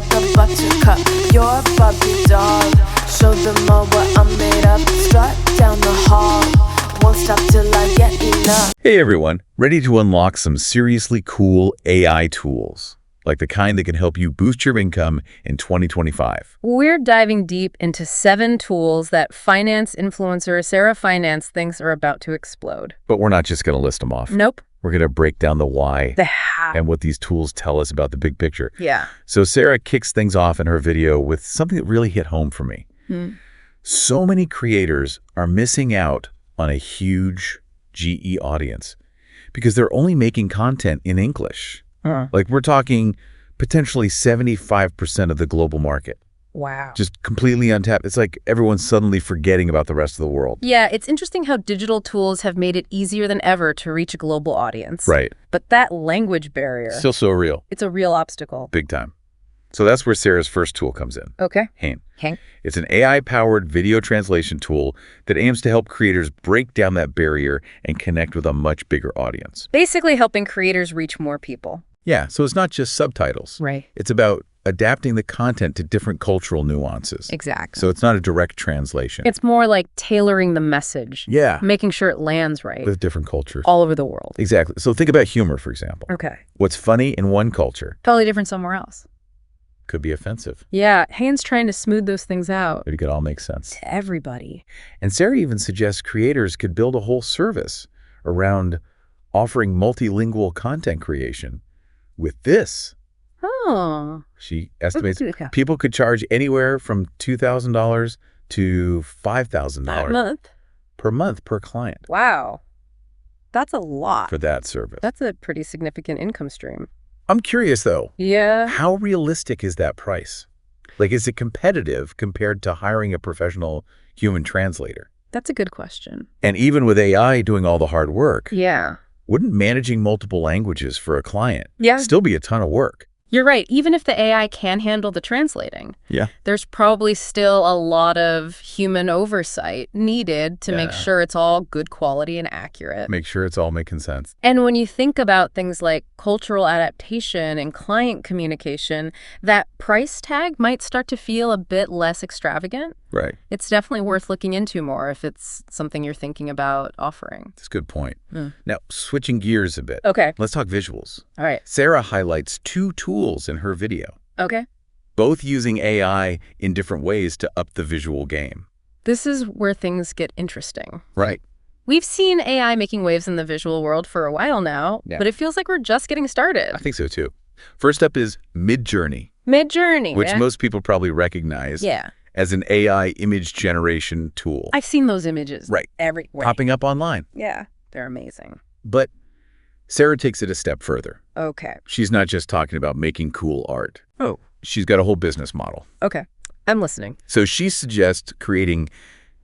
like a buttercup. You're a Barbie doll. Show them all what I'm made of. Strut down the hall. Won't stop till I get enough. Hey everyone, ready to unlock some seriously cool AI tools, like the kind that can help you boost your income in 2025. We're diving deep into 7 tools that finance influencer Sara Finance thinks are about to explode. But we're not just going to list them off. Nope. We're going to break down the why The how. and what these tools tell us about the big picture. Yeah. So Sara kicks things off in her video with something that really hit home for me. So many creators are missing out on a huge GE audience because they're only making content in English. Like we're talking potentially 75% of the global market. Wow. Just completely untapped. It's like everyone's suddenly forgetting about the rest of the world. Yeah, it's interesting how digital tools have made it easier than ever to reach a global audience. Right. But that language barrier, Still so real. it's a real obstacle. Big time. So that's where Sara's first tool comes in. Okay. Hain. Okay. It's an AI-powered video translation tool that aims to help creators break down that barrier and connect with a much bigger audience. Basically helping creators reach more people. Yeah, so it's not just subtitles. Right. It's about adapting the content to different cultural nuances. Exactly. So it's not a direct translation. It's more like tailoring the message. Yeah, Making sure it lands right. with different cultures. All over the world. Exactly. So think about humor, for example. Okay. What's funny in one culture Totally different somewhere else. could be offensive, Yeah, Hain's trying to smooth those things out but it could all make sense. to everybody. And Sara even suggests creators could build a whole service around offering multilingual content creation with this. Oh. She estimates Okay. people could charge anywhere from $2,000 to $5,000 Month. per month per client Wow. That's a lot. for that service. That's a pretty significant income stream. I'm curious, though, Yeah. how realistic is that price? Like, is it competitive compared to hiring a professional human translator? That's a good question. And even with AI doing all the hard work, Yeah. wouldn't managing multiple languages for a client Yeah. still be a ton of work? You're right. Even if the AI can handle the translating, Yeah. there's probably still a lot of human oversight needed to make Yeah. sure it's all good quality and accurate. Make sure it's all making sense. And when you think about things like cultural adaptation and client communication, that price tag might start to feel a bit less extravagant. Right. It's definitely worth looking into more if it's something you're thinking about offering. That's a good point. Mm. Now, switching gears a bit. Okay. Let's talk visuals. All right. Sara highlights 2 tools in her video, Okay. both using AI in different ways to up the visual game. This is where things get interesting. Right. We've seen AI making waves in the visual world for a while now, Yeah. but it feels like we're just getting started. I think so, too. First up is Midjourney, Mid-journey. which yeah. most people probably recognize Yeah. as an AI image generation tool. I've seen those images Right. everywhere. Popping up online. Yeah. They're amazing. But Sara takes it a step further. Okay. She's not just talking about making cool art. Oh. She's got a whole business model. Okay. I'm listening. So she suggests creating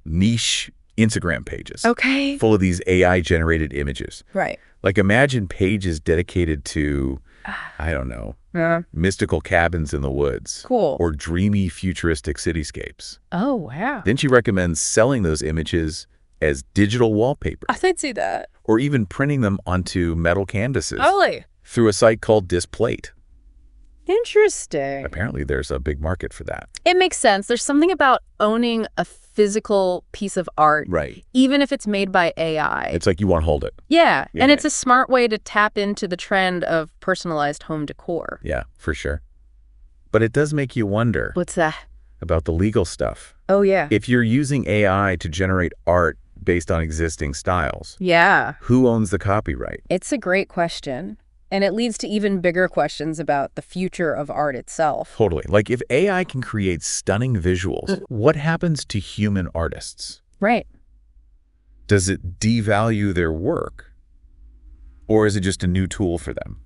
niche Instagram pages Okay. full of these AI-generated images. Right. Like imagine pages dedicated to, I don't know, Yeah. mystical cabins in the woods. Cool. Or dreamy futuristic cityscapes. Oh, wow. Then she recommends selling those images as digital wallpaper I think see that. or even printing them onto metal canvases Holy. through a site called Displate. Interesting. Apparently there's a big market for that. It makes sense. There's something about owning a physical piece of art, Right. even if it's made by AI. It's like you want to hold it. Yeah, and Yeah. it's a smart way to tap into the trend of personalized home decor. Yeah, for sure. But it does make you wonder What's that? about the legal stuff. Oh, yeah. If you're using AI to generate art based on existing styles, Yeah. who owns the copyright? It's a great question. And it leads to even bigger questions about the future of art itself. Totally. Like if AI can create stunning visuals, what happens to human artists? Right. Does it devalue their work? Or is it just a new tool for them?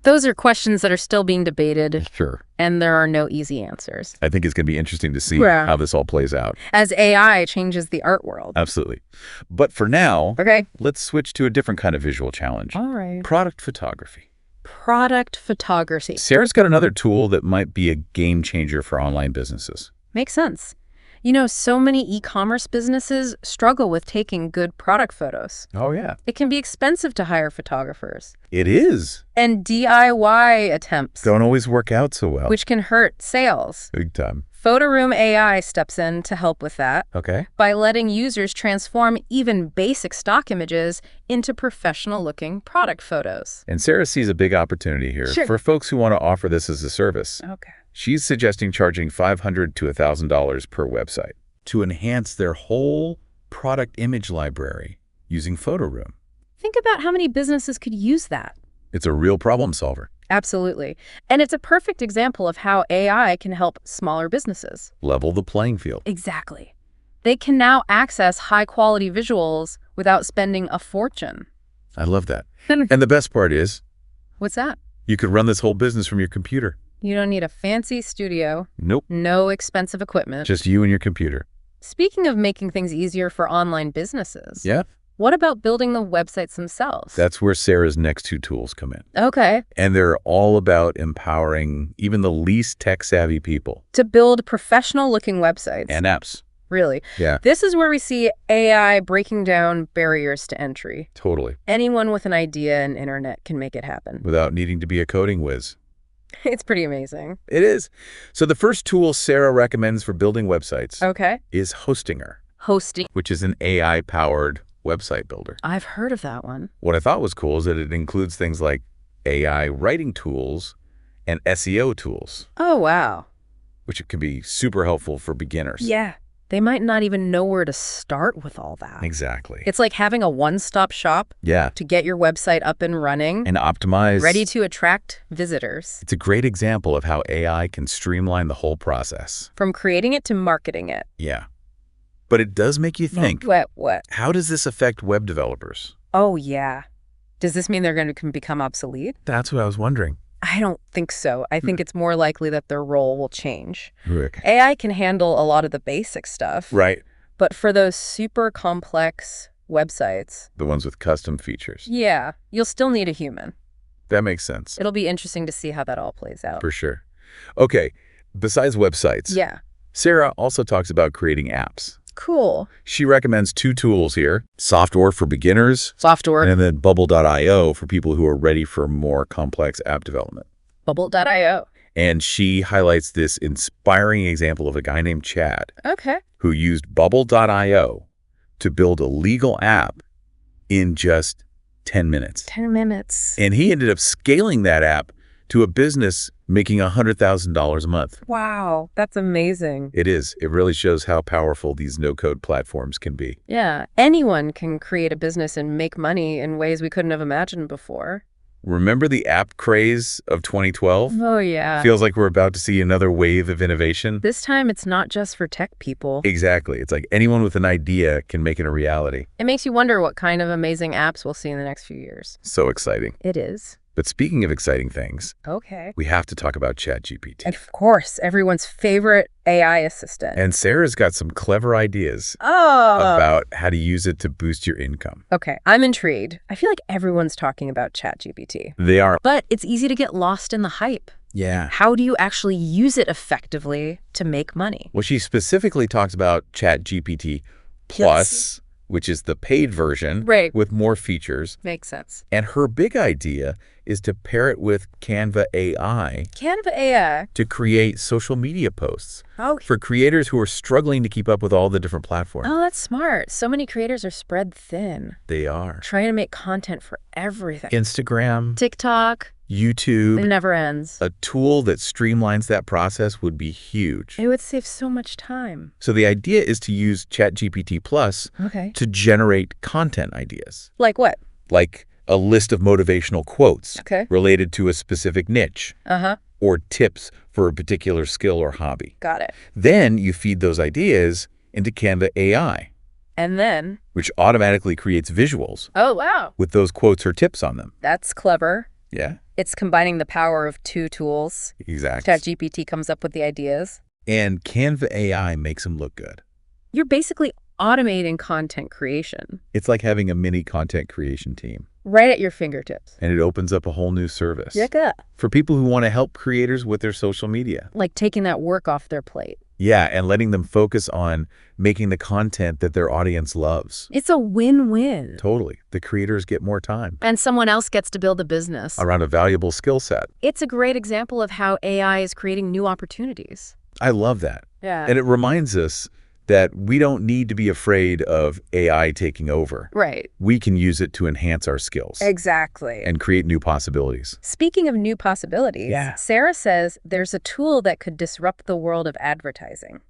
Those are questions that are still being debated, Sure. and there are no easy answers. I think it's going to be interesting to see Yeah. how this all plays out. As AI changes the art world. Absolutely. But for now, Okay. let's switch to a different kind of visual challenge. All right. Product photography. Product photography. Sara's got another tool that might be a game changer for online businesses. Makes sense. You know, so many e-commerce businesses struggle with taking good product photos. Oh, yeah. It can be expensive to hire photographers. It is. And DIY attempts, Don't always work out so well. which can hurt sales. Big time. Photoroom AI steps in to help with that Okay. by letting users transform even basic stock images into professional-looking product photos. And Sarah sees a big opportunity here Sure. for folks who want to offer this as a service. Okay. She's suggesting charging $500 to $1,000 per website to enhance their whole product image library using Photoroom. Think about how many businesses could use that. It's a real problem solver. Absolutely. And it's a perfect example of how AI can help smaller businesses. Level the playing field. Exactly. They can now access high-quality visuals without spending a fortune. I love that. And the best part is, What's that? you could run this whole business from your computer. You don't need a fancy studio, Nope. no expensive equipment. Just you and your computer. Speaking of making things easier for online businesses, Yeah. what about building the websites themselves? That's where Sarah's next two tools come in. Okay. And they're all about empowering even the least tech-savvy people. To build professional-looking websites. And apps. Really. Yeah, This is where we see AI breaking down barriers to entry. totally. Anyone with an idea and internet can make it happen. Without needing to be a coding whiz. It's pretty amazing. It is. So the first tool Sarah recommends for building websites Okay. is Hostinger, Hosting. which is an AI-powered website builder. I've heard of that one. What I thought was cool is that it includes things like AI writing tools and SEO tools, Oh, wow. which can be super helpful for beginners. Yeah. They might not even know where to start with all that. Exactly. It's like having a one-stop shop Yeah. to get your website up and running, And optimize. ready to attract visitors. It's a great example of how AI can streamline the whole process. From creating it to marketing it. Yeah. But it does make you think, What? how does this affect web developers? Oh, yeah. Does this mean they're going to become obsolete? That's what I was wondering. I don't think so. I think it's more likely that their role will change. Rick. AI can handle a lot of the basic stuff. Right. But for those super complex websites, The ones with custom features. yeah, you'll still need a human. That makes sense. It'll be interesting to see how that all plays out. For sure. Okay. Besides websites, Yeah. Sarah also talks about creating apps. Cool. She recommends two tools here, Software for beginners, Software. and then Bubble.io for people who are ready for more complex app development. Bubble.io. And she highlights this inspiring example of a guy named Chad Okay. who used Bubble.io to build a legal app in just 10 minutes. 10 minutes. And he ended up scaling that app to a business making $100,000 a month. Wow. That's amazing. It is. It really shows how powerful these no-code platforms can be. Yeah. Anyone can create a business and make money in ways we couldn't have imagined before. Remember the app craze of 2012? Oh, yeah. Feels like we're about to see another wave of innovation. This time, it's not just for tech people. Exactly. It's like anyone with an idea can make it a reality. It makes you wonder what kind of amazing apps we'll see in the next few years. So exciting. It is. But speaking of exciting things, Okay. we have to talk about ChatGPT. And of course, everyone's favorite AI assistant. And Sarah's got some clever ideas Oh. about how to use it to boost your income. Okay, I'm intrigued. I feel like everyone's talking about ChatGPT. They are. But it's easy to get lost in the hype. Yeah. How do you actually use it effectively to make money? Well, she specifically talks about ChatGPT Plus, which is the paid version Right. with more features. Makes sense. And her big idea is to pair it with Canva AI Canva AI. to create social media posts Oh, for creators who are struggling to keep up with all the different platforms. oh, that's smart. So many creators are spread thin, They are. trying to make content for everything. Instagram, TikTok, it YouTube, never ends. a tool that streamlines that process would be huge. It would save so much time. So the idea is to use ChatGPT Plus Okay. to generate content ideas, Like what? like a list of motivational quotes Okay. related to a specific niche Uh-huh. or tips for a particular skill or hobby. Got it. Then you feed those ideas into Canva AI, And then, which automatically creates visuals oh, wow. with those quotes or tips on them. That's clever. Yeah, It's combining the power of two tools. exactly. ChatGPT comes up with the ideas. And Canva AI makes them look good. You're basically automating content creation It's like having a mini content creation team. right at your fingertips. And it opens up a whole new service Yeah. for people who want to help creators with their social media. Like taking that work off their plate. Yeah, and letting them focus on making the content that their audience loves. It's a win-win. Totally. The creators get more time And someone else gets to build a business. around a valuable skill set. It's a great example of how AI is creating new opportunities. I love that. Yeah. And it reminds us that we don't need to be afraid of AI taking over. Right. We can use it to enhance our skills Exactly. and create new possibilities. Speaking of new possibilities, Yeah. Sara says there's a tool that could disrupt the world of advertising.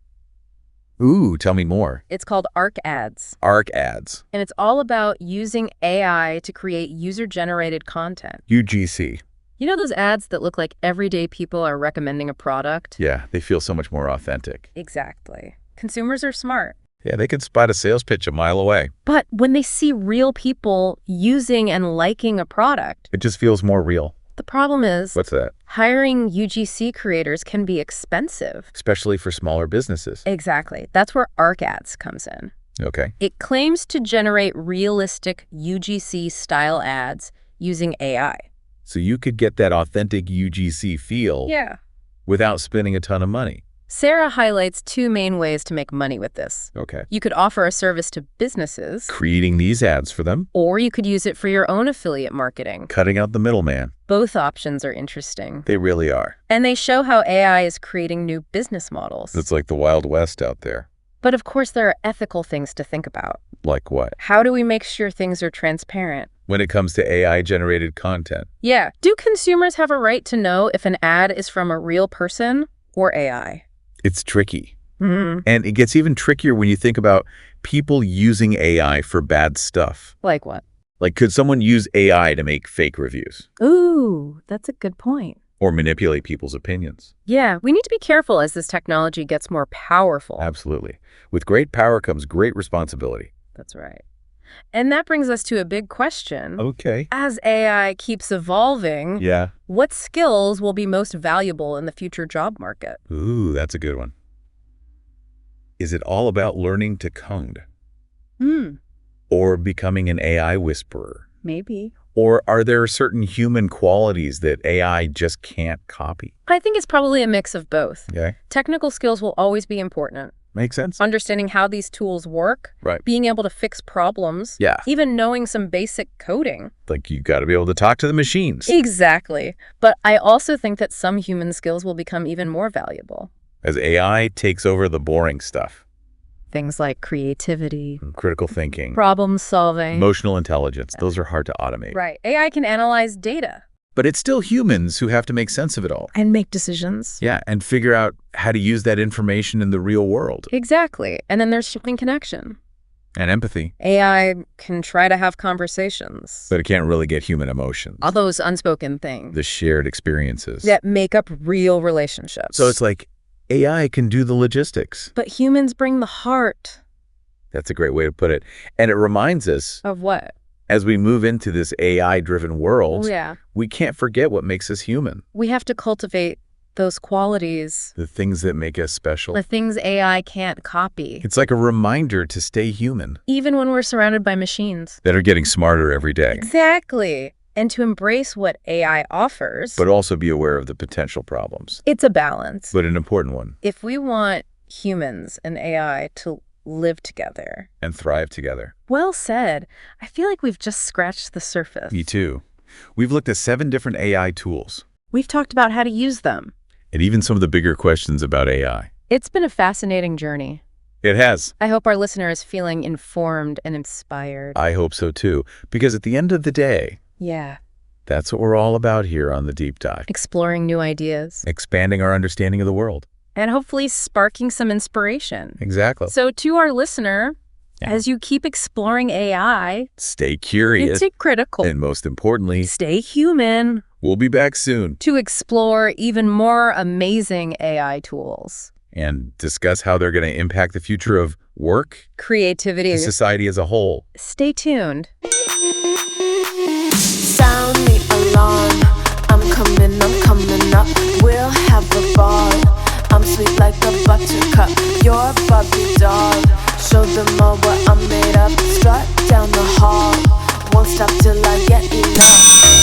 Ooh, tell me more. It's called Arc Ads, ARC ads. and it's all about using AI to create user-generated content. UGC. You know those ads that look like everyday people are recommending a product? Yeah, they feel so much more authentic. Exactly. Consumers are smart. Yeah, they can spot a sales pitch a mile away. But when they see real people using and liking a product, It just feels more real. the problem is What's that? hiring UGC creators can be expensive. Especially for smaller businesses. Exactly. That's where Arc Ads comes in. Okay. It claims to generate realistic UGC-style ads using AI. So you could get that authentic UGC feel Yeah. without spending a ton of money. Sara highlights two main ways to make money with this. Okay. You could offer a service to businesses, Creating these ads for them, or you could use it for your own affiliate marketing. cutting out the middleman. Both options are interesting. They really are. And they show how AI is creating new business models. It's like the Wild West out there. But of course, there are ethical things to think about. Like what? How do we make sure things are transparent? When it comes to AI-generated content. Yeah. Do consumers have a right to know if an ad is from a real person or AI? It's tricky. Mm-hmm. And it gets even trickier when you think about people using AI for bad stuff. Like what? Like, could someone use AI to make fake reviews Ooh, that's a good point. or manipulate people's opinions? Yeah, we need to be careful as this technology gets more powerful. Absolutely. With great power comes great responsibility. That's right. And that brings us to a big question. Okay. As AI keeps evolving, Yeah. what skills will be most valuable in the future job market? Ooh, that's a good one. Is it all about learning to code or becoming an AI whisperer? Maybe. Or are there certain human qualities that AI just can't copy? I think it's probably a mix of both. Okay. Technical skills will always be important. Makes sense. Understanding how these tools work, Right. being able to fix problems, Yeah. even knowing some basic coding. Like, you got to be able to talk to the machines. Exactly. But I also think that some human skills will become even more valuable. As AI takes over the boring stuff. Things like creativity, Critical thinking, problem solving. emotional intelligence. Those are hard to automate. Right. AI can analyze data But it's still humans who have to make sense of it all. and make decisions. Yeah, and figure out how to use that information in the real world. Exactly. And then there's human connection. And empathy. AI can try to have conversations. But it can't really get human emotions. All those unspoken things The shared experiences. that make up real relationships. So it's like AI can do the logistics. But humans bring the heart. That's a great way to put it. And it reminds us, Of what? as we move into this AI-driven world, Yeah. we can't forget what makes us human. We have to cultivate those qualities, The things that make us special. the things AI can't copy, It's like a reminder to stay human, even when we're surrounded by machines. that are getting smarter every day. Exactly. And to embrace what AI offers, But also be aware of the potential problems. it's a balance. But an important one. If we want humans and AI to live together. And thrive together. Well said. I feel like we've just scratched the surface. Me too. We've looked at 7 different AI tools. We've talked about how to use them. And even some of the bigger questions about AI. It's been a fascinating journey. It has. I hope our listener is feeling informed and inspired. I hope so too. Because at the end of the day, Yeah. that's what we're all about here on The Deep Dive. Exploring new ideas. Expanding our understanding of the world. And hopefully sparking some inspiration. Exactly. So to our listener, Yeah. as you keep exploring AI, Stay curious. stay critical. And most importantly, Stay human we'll be back soon to explore even more amazing AI tools. and discuss how they're going to impact the future of work Creativity. and society as a whole. Stay tuned. Sound the alarm. I'm coming up. We'll have a ball. I'm sweet like a buttercup. You're a Barbie doll. Show them all what I'm made of. Strut down the hall. Won't stop till I get enough.